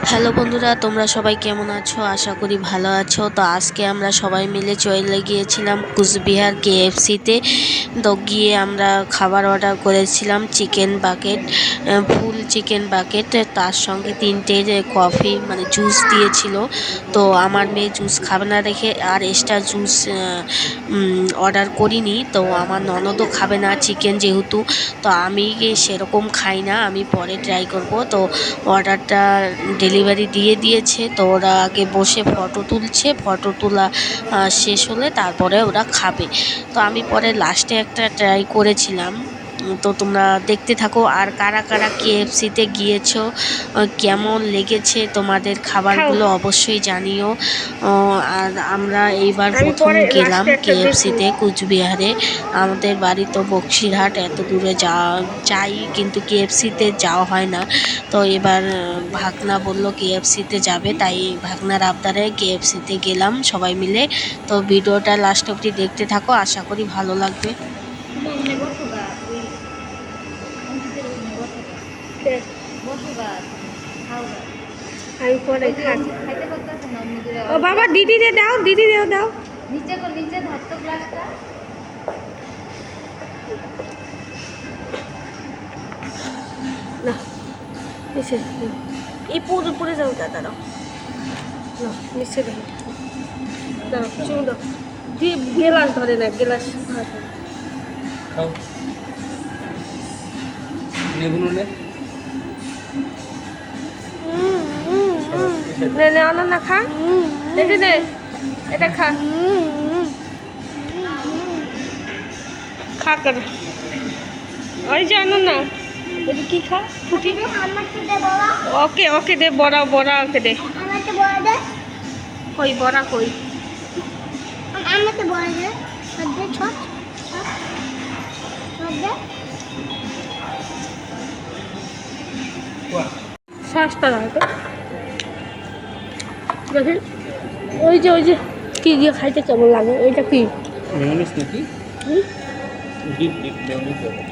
Hello বন্ধুরা, তোমরা সবাই কেমন আছো? আশা করি ভালো আছো। তো আজকে আমরা সবাই মিলে চলে গিয়েছিলাম কুচবিহার কেএফসিতে। তো গিয়ে আমরা খাবার অর্ডার করেছিলাম চিকেন বাকেট, ফুল চিকেন বাকেট, তার সঙ্গে 3টে কফি মানে জুস দিয়েছিল। তো আমার মেয়ে জুস খাবে না দেখে আর এক্সট্রা জুস অর্ডার করিনি। তো আমার ননদও খাবে না চিকেন যেহেতু, তো আমি সেরকম খাই না, আমি পরে ট্রাই করব। তো অর্ডারটা ডেলিভারি দিয়ে দিয়েছে। তো ওরা আগে বসে ফটো তুলছে, ফটো তোলা শেষ হলে তারপরে ওরা খাবে। তো আমি পরে লাস্টে একটা ট্রাই করেছিলাম। তো তোমরা দেখতে থাকো। আর কারা কারা কেএফসিতে গিয়েছো, কেমন লেগেছে তোমাদের খাবারগুলো অবশ্যই জানিও। আর আমরা এইবার প্রথম গেলাম কেএফসিতে কুচবিহারে। আমাদের বাড়ি তো বক্সিরহাট, এত দূরে যাই কিন্তু কেএফসিতে যাওয়া হয় না। তো এবার ভাগনা বলল কেএফসিতে যাবে, তাই ভাগনার আবদারে কেএফসিতে গেলাম সবাই মিলে। তো ভিডিওটা লাস্ট অবধি দেখতে থাকো, আশা করি ভালো লাগবে। আমি পরে ও বাবা দিদি দে দাও, দিদি দেও দাও নিচে ধরতো গ্লাসটা। না নিচে এই পুরো পুরে যাও দাদা দাও না নিচে দাও দাও চুমু দাও দিয়ে গেলাস ধরে না গেলাস খাও লেবু নে নে নে না খা দেখে নে এটা খা খা কর ওই জানো না এটা কি খা ফুটি ওকে ওকে দে বড়া বড়া ওকে দে কই বড়া কই সস্তা হয়তো দেখি ওই যে কি দিয়ে খাইতে কেমন লাগে ওইটা কি মেয়োনিজ নাকি ডিপ ডিপ মেয়োনিজ হবে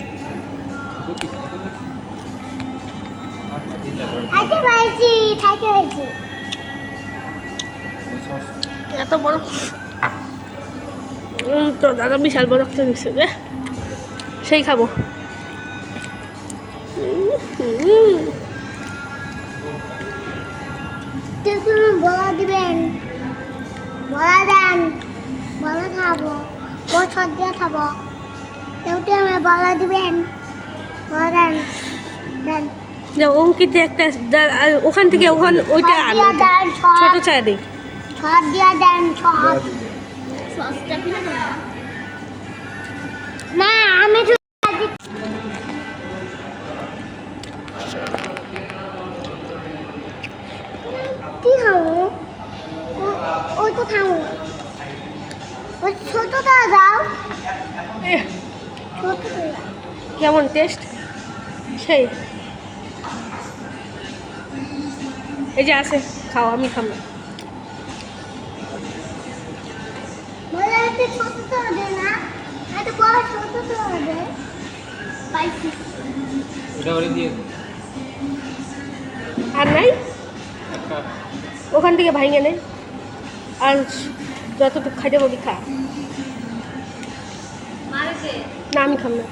এত বড় তো দাদা বিশাল বড় একটা দিচ্ছে রে সেই খাবো বলা দিবেন, বলা দেন, বলা খাবো, বছর দিয়ে খাবো, কেউটি আমার বলা দিবেন, বলা দেন দেন অঙ্কিত একটা ওখান থেকে ওইটা আনো ছোট চায় দিই ছট দিয়া দেন ছট না আমি কি খাবো ওই তো খাবো ওই ছোটটা দাও ছোট কেমন টেস্ট সেই এই যে আছে খাও আমি খাবো বলে একটা ছোটটা দে না একটা বড় ছোটটা দে স্পাইসি এটা ওরে দিয়ে আর নাই একটা ওখান থেকে ভাঙে নেই আর যতটুকু খাইতে বলি খা না আমি খাম না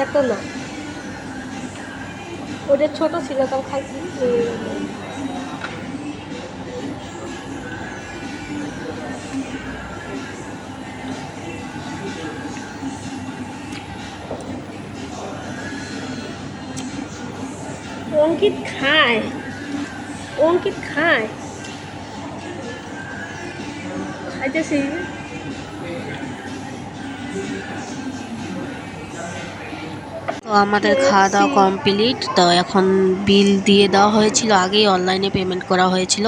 এত না ওটা ছোট ছিল তাও খাইছি অঙ্কিত খায় খাইতেছি তো আমাদের খাওয়া দাওয়া কমপ্লিট। তো এখন বিল দিয়ে দেওয়া হয়েছিল, আগেই অনলাইনে পেমেন্ট করা হয়েছিল।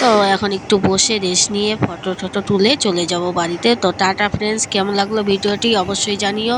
তো এখন একটু বসে রেস্ট নিয়ে ফটো টটো তুলে চলে যাব বাড়িতে। তো টাটা ফ্রেন্ডস, কেমন লাগলো ভিডিওটি অবশ্যই জানিও।